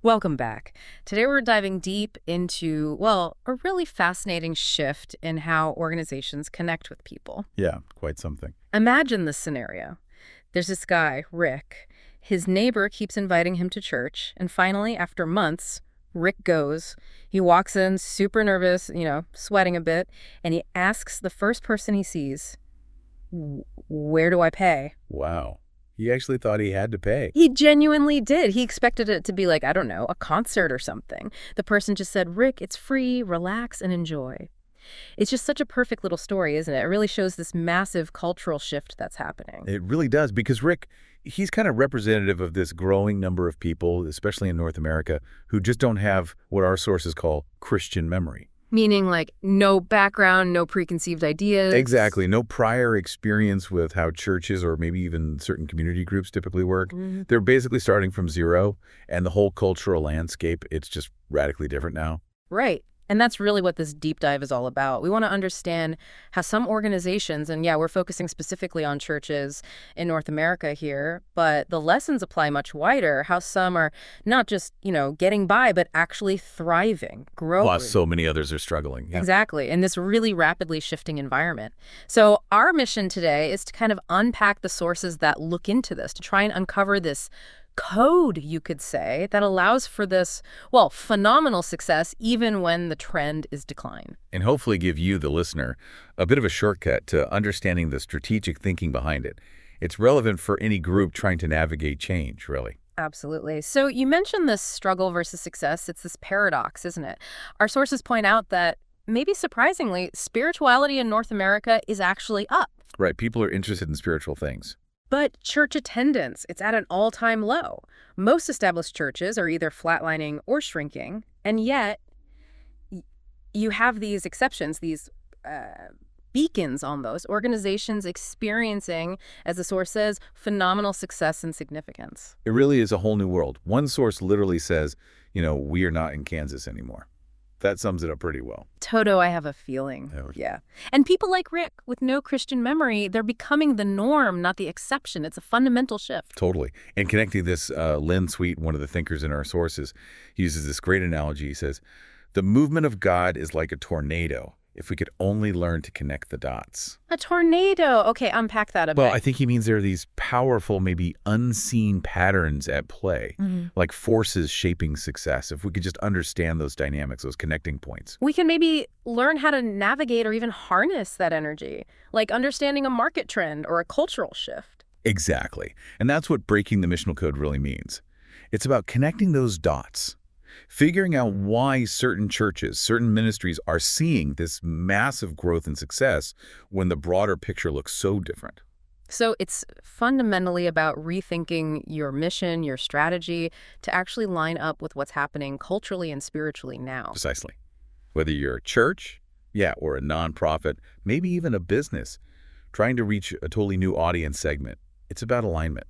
Welcome back. Today we're diving deep into, well, a really fascinating shift in how organizations connect with people. Yeah, quite something. Imagine this scenario. There's this guy, Rick. His neighbor keeps inviting him to church, and finally, after months, Rick goes. He walks in super nervous, sweating a bit, and he asks the first person he sees, Where do I pay?" Wow. He actually thought he had to pay. He genuinely did. He expected it to be like, I don't know, a concert or something. The person just said, "Rick, it's free, relax and enjoy." It's just such a perfect little story, isn't it? It really shows this massive cultural shift that's happening. It really does, because Rick, he's kind of representative of this growing number of people, especially in North America, who just don't have what our sources call Christian memory. Meaning like no background, no preconceived ideas. Exactly. No prior experience with how churches or maybe even certain community groups typically work. They're basically starting from zero, and the whole cultural landscape, it's just radically different now. Right. And that's really what this deep dive is all about. We want to understand how some organizations, and yeah, we're focusing specifically on churches in North America here, but the lessons apply much wider, how some are not just, getting by, but actually thriving, growing. While so many others are struggling. Yeah. Exactly, in this really rapidly shifting environment. So our mission today is to kind of unpack the sources that look into this, to try and uncover this code, you could say, that allows for this, well, phenomenal success even when the trend is decline. And hopefully give you, the listener, a bit of a shortcut to understanding the strategic thinking behind it. It's relevant for any group trying to navigate change, really. Absolutely. So you mentioned this struggle versus success. It's this paradox, isn't it? Our sources point out that, maybe surprisingly, spirituality in North America is actually up. Right. People are interested in spiritual things. But church attendance, it's at an all-time low. Most established churches are either flatlining or shrinking, and yet you have these exceptions, these beacons on those organizations experiencing, as the source says, phenomenal success and significance. It really is a whole new world. One source literally says, we are not in Kansas anymore. That sums it up pretty well. Toto, I have a feeling. Yeah. And people like Rick, with no Christian memory, they're becoming the norm, not the exception. It's a fundamental shift. Totally. And connecting this, Lynn Sweet, one of the thinkers in our sources, he uses this great analogy. He says, the movement of God is like a tornado, if we could only learn to connect the dots. A tornado. Okay, unpack that a bit. Well, I think he means there are these powerful, maybe unseen patterns at play, like forces shaping success. If we could just understand those dynamics, those connecting points. We can maybe learn how to navigate or even harness that energy, like understanding a market trend or a cultural shift. Exactly. And that's what breaking the missional code really means. It's about connecting those dots, figuring out why certain churches, certain ministries are seeing this massive growth and success when the broader picture looks so different. So it's fundamentally about rethinking your mission, your strategy, to actually line up with what's happening culturally and spiritually now. Precisely. Whether you're a church, or a nonprofit, maybe even a business, trying to reach a totally new audience segment, it's about alignment.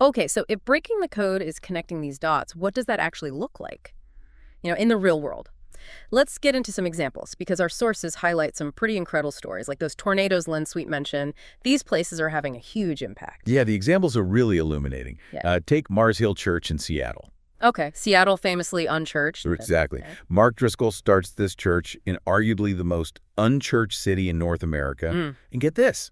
Okay, so if breaking the code is connecting these dots, what does that actually look like? In the real world. Let's get into some examples, because our sources highlight some pretty incredible stories, like those tornadoes Lynn Sweet mentioned. These places are having a huge impact. Yeah, the examples are really illuminating. Yeah. Take Mars Hill Church in Seattle. Okay, Seattle famously unchurched. Exactly. Okay. Mark Driscoll starts this church in arguably the most unchurched city in North America. And get this.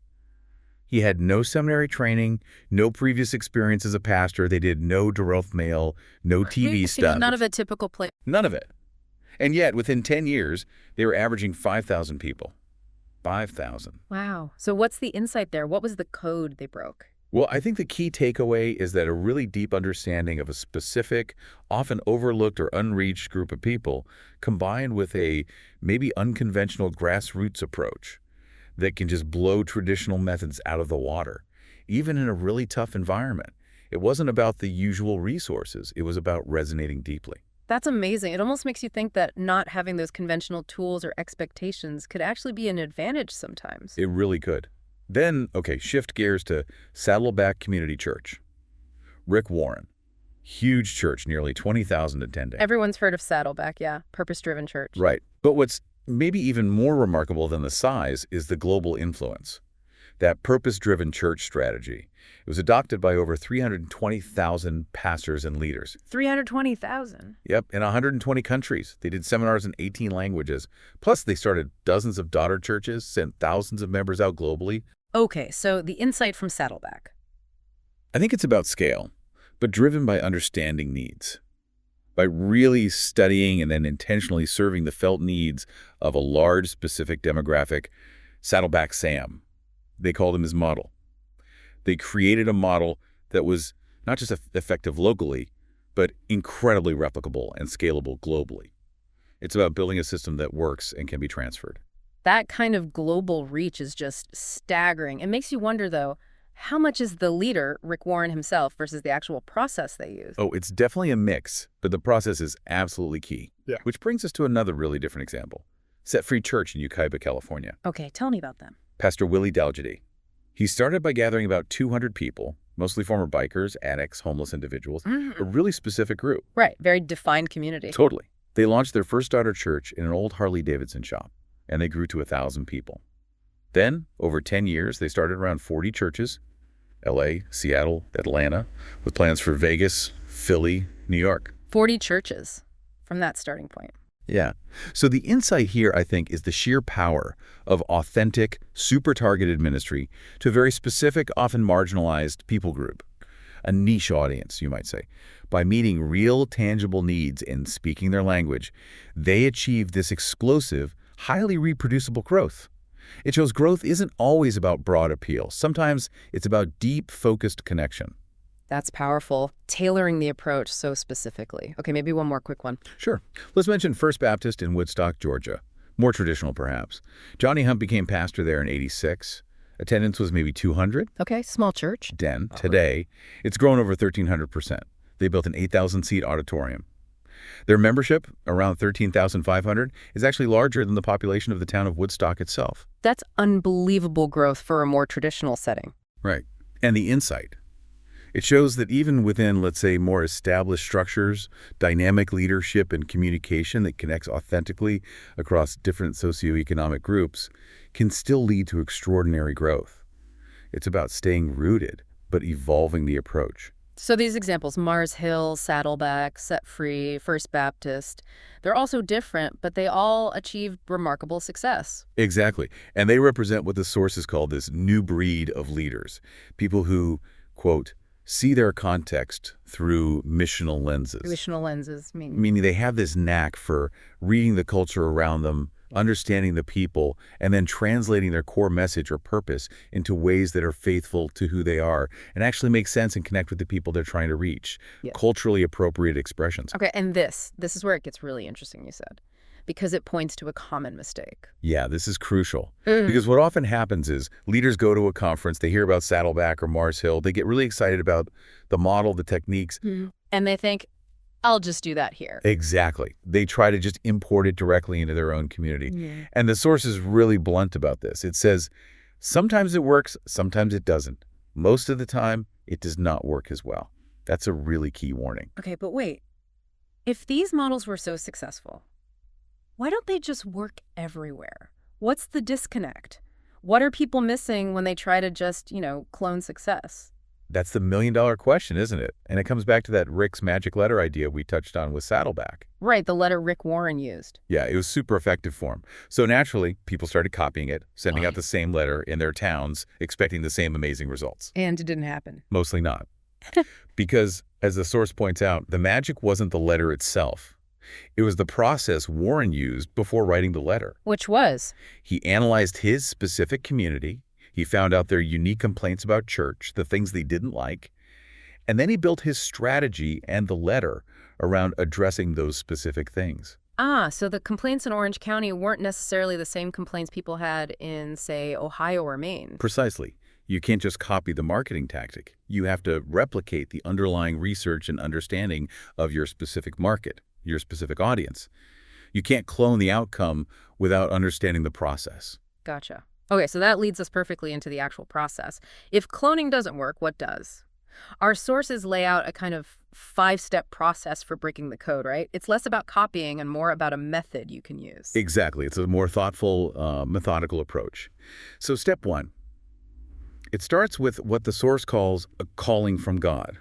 He had no seminary training, no previous experience as a pastor. They did no direct mail, no TV stuff. None of it typical place. None of it. And yet, within 10 years, they were averaging 5,000 people. 5,000. Wow. So what's the insight there? What was the code they broke? Well, I think the key takeaway is that a really deep understanding of a specific, often overlooked or unreached group of people, combined with a maybe unconventional grassroots approach that can just blow traditional methods out of the water, even in a really tough environment. It wasn't about the usual resources. It was about resonating deeply. That's amazing. It almost makes you think that not having those conventional tools or expectations could actually be an advantage sometimes. It really could. Then, shift gears to Saddleback Community Church. Rick Warren. Huge church, nearly 20,000 attending. Everyone's heard of Saddleback, yeah. Purpose-driven church. Right. But what's maybe even more remarkable than the size is the global influence. that purpose-driven church strategy. It was adopted by over 320,000 pastors and leaders. 320,000. Yep, in 120 countries. They did seminars in 18 languages. Plus, they started dozens of daughter churches, sent thousands of members out globally. Okay, so the insight from Saddleback. I think it's about scale, but driven by understanding needs. By really studying and then intentionally serving the felt needs of a large specific demographic, Saddleback Sam, they called him his model. They created a model that was not just effective locally, but incredibly replicable and scalable globally. It's about building a system that works and can be transferred. That kind of global reach is just staggering. It makes you wonder, though, how much is the leader, Rick Warren himself, versus the actual process they use? Oh, it's definitely a mix, but the process is absolutely key. Yeah. Which brings us to another really different example. Set Free Church in Yucaipa, California. Okay, tell me about them. Pastor Willie Dalgety. He started by gathering about 200 people, mostly former bikers, addicts, homeless individuals, a really specific group. Right, very defined community. Totally. They launched their first daughter church in an old Harley Davidson shop, and they grew to 1,000 people. Then, over 10 years, they started around 40 churches, LA, Seattle, Atlanta, with plans for Vegas, Philly, New York. 40 churches from that starting point. Yeah. So the insight here, I think, is the sheer power of authentic, super targeted ministry to a very specific, often marginalized people group. A niche audience, you might say. By meeting real, tangible needs and speaking their language, they achieve this explosive, highly reproducible growth. It shows growth isn't always about broad appeal. Sometimes it's about deep, focused connection. That's powerful. Tailoring the approach so specifically. Okay, maybe one more quick one. Sure. Let's mention First Baptist in Woodstock, Georgia. More traditional, perhaps. Johnny Hunt became pastor there in '86. Attendance was maybe 200. Okay, small church. Then, today, it's grown over 1,300%. They built an 8,000-seat auditorium. Their membership, around 13,500, is actually larger than the population of the town of Woodstock itself. That's unbelievable growth for a more traditional setting. Right. And the insight. It shows that even within, let's say, more established structures, dynamic leadership and communication that connects authentically across different socioeconomic groups can still lead to extraordinary growth. It's about staying rooted, but evolving the approach. So these examples, Mars Hill, Saddleback, Set Free, First Baptist, they're also different, but they all achieved remarkable success. Exactly. And they represent what the sources call this new breed of leaders. People who, quote, see their context through missional lenses. Missional lenses, Meaning they have this knack for reading the culture around them, understanding the people, and then translating their core message or purpose into ways that are faithful to who they are and actually make sense and connect with the people they're trying to reach. Yeah. Culturally appropriate expressions. Okay, and this is where it gets really interesting, you said, because it points to a common mistake. Yeah, this is crucial. Because what often happens is leaders go to a conference, they hear about Saddleback or Mars Hill, they get really excited about the model, the techniques. And they think, I'll just do that here. Exactly. They try to just import it directly into their own community. And the source is really blunt about this. It says, sometimes it works, sometimes it doesn't. Most of the time, it does not work as well. That's a really key warning. Okay, but wait. If these models were so successful, why don't they just work everywhere? What's the disconnect? What are people missing when they try to just, clone success? That's the million-dollar question, isn't it? And it comes back to that Rick's magic letter idea we touched on with Saddleback. Right, the letter Rick Warren used. Yeah, it was super effective for him. So naturally, people started copying it, sending out the same letter in their towns, expecting the same amazing results. And it didn't happen. Mostly not. Because, as the source points out, the magic wasn't the letter itself. It was the process Warren used before writing the letter. Which was? He analyzed his specific community. He found out their unique complaints about church, the things they didn't like, and then he built his strategy and the letter around addressing those specific things. So the complaints in Orange County weren't necessarily the same complaints people had in, say, Ohio or Maine. Precisely. You can't just copy the marketing tactic. You have to replicate the underlying research and understanding of your specific market, your specific audience. You can't clone the outcome without understanding the process. Gotcha. Okay, so that leads us perfectly into the actual process. If cloning doesn't work, what does? Our sources lay out a kind of 5-step process for breaking the code, right? It's less about copying and more about a method you can use. Exactly. It's a more thoughtful, methodical approach. So step 1, It starts with what the source calls a calling from God,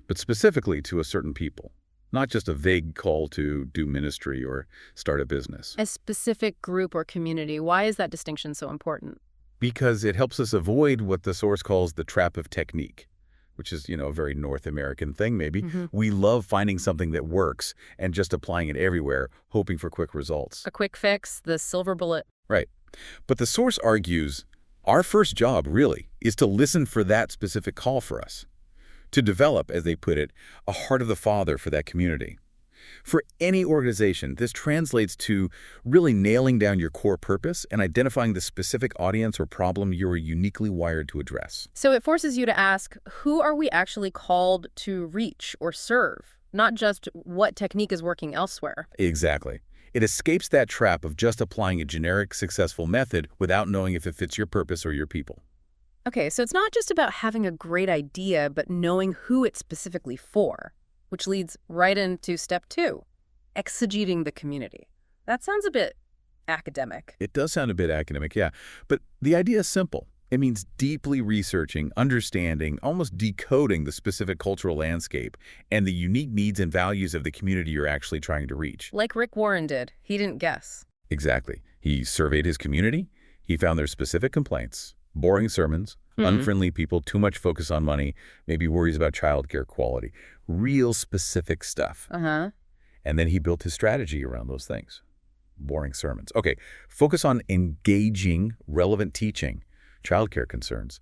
but specifically to a certain people, not just a vague call to do ministry or start a business. A specific group or community. Why is that distinction so important? Because it helps us avoid what the source calls the trap of technique, which is, a very North American thing maybe. Hmm. We love finding something that works and just applying it everywhere, hoping for quick results. A quick fix, the silver bullet. Right. But the source argues our first job, really, is to listen for that specific call for us, to develop, as they put it, a heart of the Father for that community. For any organization, this translates to really nailing down your core purpose and identifying the specific audience or problem you are uniquely wired to address. So it forces you to ask, who are we actually called to reach or serve? Not just what technique is working elsewhere. Exactly. It escapes that trap of just applying a generic, successful method without knowing if it fits your purpose or your people. Okay, so it's not just about having a great idea, but knowing who it's specifically for, which leads right into step 2, exegeting the community. That sounds a bit academic. It does sound a bit academic, yeah. But the idea is simple. It means deeply researching, understanding, almost decoding the specific cultural landscape and the unique needs and values of the community you're actually trying to reach. Like Rick Warren did. He didn't guess. Exactly. He surveyed his community. He found their specific complaints, boring sermons, unfriendly people, too much focus on money, maybe worries about childcare quality, real specific stuff. Uh-huh. And then he built his strategy around those things. Boring sermons. Okay, focus on engaging, relevant teaching, childcare concerns.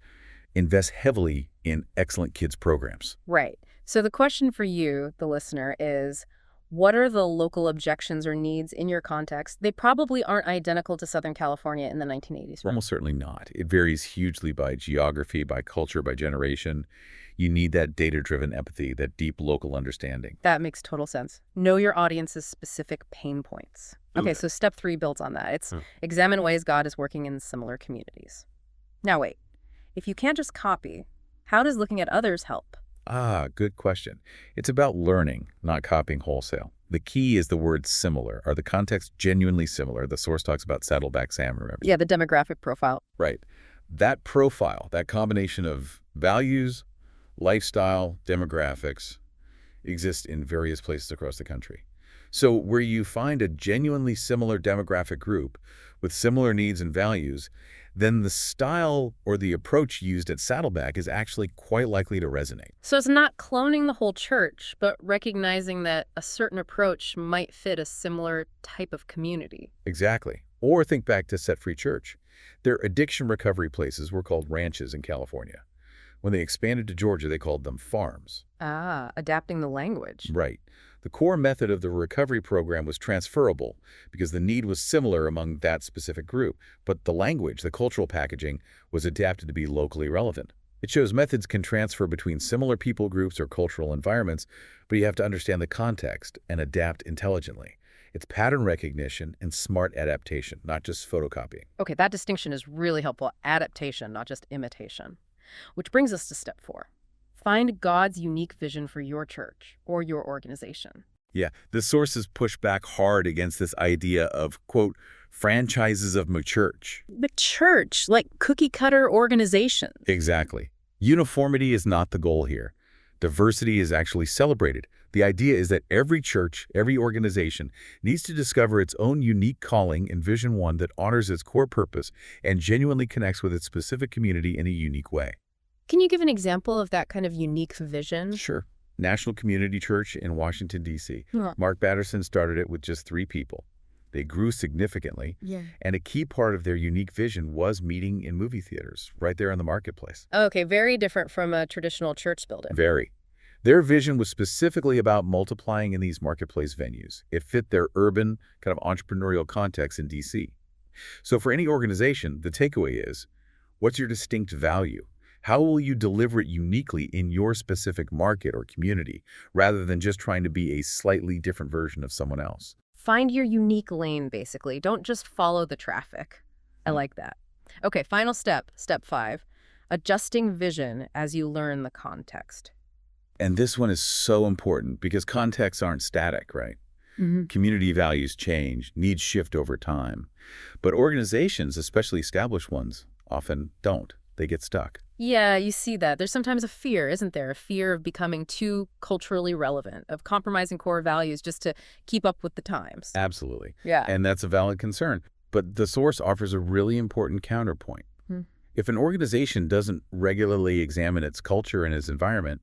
Invest heavily in excellent kids programs. Right. So the question for you, the listener, is what are the local objections or needs in your context? They probably aren't identical to Southern California in the 1980s, right? Almost certainly not. It varies hugely by geography, by culture, by generation. You need that data-driven empathy, that deep local understanding. That makes total sense. Know your audience's specific pain points. Okay, so step 3 builds on that. It's examine ways God is working in similar communities. Now wait, if you can't just copy, how does looking at others help? Good question. It's about learning, not copying wholesale. The key is the word similar. Are the contexts genuinely similar? The source talks about Saddleback Sam, remember? Yeah, the demographic profile. Right. That profile, that combination of values, lifestyle, demographics, exists in various places across the country. So where you find a genuinely similar demographic group with similar needs and values, then the style or the approach used at Saddleback is actually quite likely to resonate. So it's not cloning the whole church, but recognizing that a certain approach might fit a similar type of community. Exactly. Or think back to Set Free Church. Their addiction recovery places were called ranches in California. When they expanded to Georgia, they called them farms. Adapting the language. Right. The core method of the recovery program was transferable because the need was similar among that specific group, but the language, the cultural packaging, was adapted to be locally relevant. It shows methods can transfer between similar people groups or cultural environments, but you have to understand the context and adapt intelligently. It's pattern recognition and smart adaptation, not just photocopying. Okay, that distinction is really helpful. Adaptation, not just imitation. Which brings us to step 4. Find God's unique vision for your church or your organization. Yeah, the sources push back hard against this idea of, quote, franchises of my church. The church, like cookie-cutter organizations. Exactly. Uniformity is not the goal here. Diversity is actually celebrated. The idea is that every church, every organization needs to discover its own unique calling and vision, one that honors its core purpose and genuinely connects with its specific community in a unique way. Can you give an example of that kind of unique vision? Sure. National Community Church in Washington, D.C. Yeah. Mark Batterson started it with just 3 people. They grew significantly, and a key part of their unique vision was meeting in movie theaters, right there in the marketplace. Okay, very different from a traditional church building. Very. Their vision was specifically about multiplying in these marketplace venues. It fit their urban, kind of entrepreneurial context in D.C. So for any organization, the takeaway is, what's your distinct value? How will you deliver it uniquely in your specific market or community, rather than just trying to be a slightly different version of someone else? Find your unique lane, basically. Don't just follow the traffic. I like that. Okay, final step, step 5, adjusting vision as you learn the context. And this one is so important because contexts aren't static, right? Community values change, needs shift over time. But organizations, especially established ones, often don't. They get stuck. Yeah, you see that. There's sometimes a fear, isn't there? A fear of becoming too culturally relevant, of compromising core values just to keep up with the times. Absolutely. Yeah. And that's a valid concern. But the source offers a really important counterpoint. Hmm. If an organization doesn't regularly examine its culture and its environment,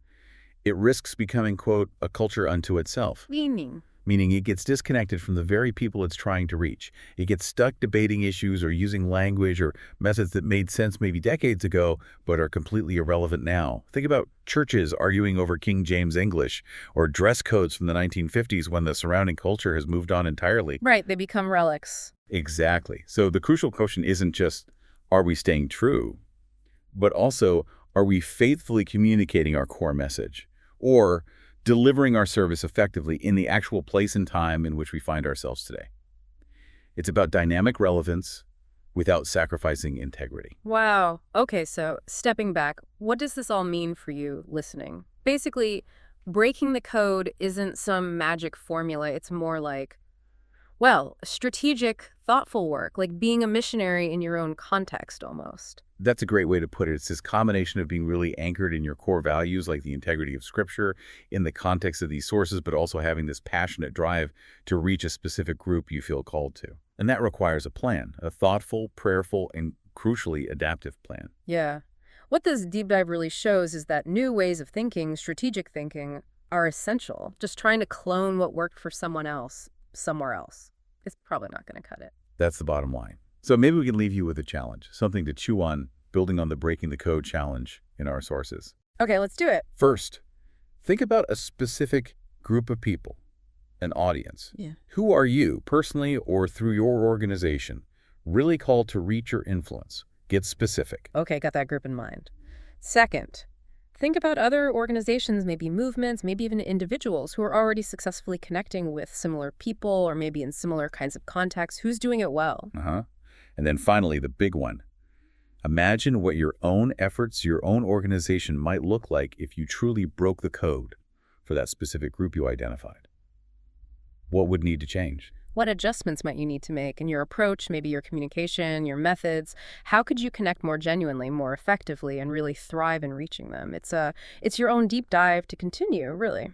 it risks becoming, quote, a culture unto itself, Meaning. meaning it gets disconnected from the very people it's trying to reach. It gets stuck debating issues or using language or methods that made sense maybe decades ago but are completely irrelevant now. Think about churches arguing over King James English or dress codes from the 1950s when the surrounding culture has moved on entirely. Right, they become relics. Exactly. So the crucial question isn't just, are we staying true, but also, are we faithfully communicating our core message or delivering our service effectively in the actual place and time in which we find ourselves today? It's about dynamic relevance without sacrificing integrity. Wow. Okay, so stepping back, what does this all mean for you listening? Basically, breaking the code isn't some magic formula. It's more like, well, strategic, thoughtful work, like being a missionary in your own context almost. That's a great way to put it. It's this combination of being really anchored in your core values, like the integrity of Scripture, in the context of these sources, but also having this passionate drive to reach a specific group you feel called to. And that requires a plan, a thoughtful, prayerful, and crucially adaptive plan. Yeah. What this deep dive really shows is that new ways of thinking, strategic thinking, are essential. Just trying to clone what worked for someone else somewhere else is probably not going to cut it. That's the bottom line. So maybe we can leave you with a challenge, something to chew on, building on the Breaking the Code challenge in our sources. Okay, let's do it. First, think about a specific group of people, an audience. Yeah. Who are you, personally or through your organization, really called to reach or influence? Get specific. Okay, got that group in mind. Second, think about other organizations, maybe movements, maybe even individuals who are already successfully connecting with similar people or maybe in similar kinds of contexts. Who's doing it well? Uh-huh. And then finally, the big one. Imagine what your own efforts, your own organization might look like if you truly broke the code for that specific group you identified. What would need to change? What adjustments might you need to make in your approach, maybe your communication, your methods? How could you connect more genuinely, more effectively, and really thrive in reaching them? It's your own deep dive to continue, really.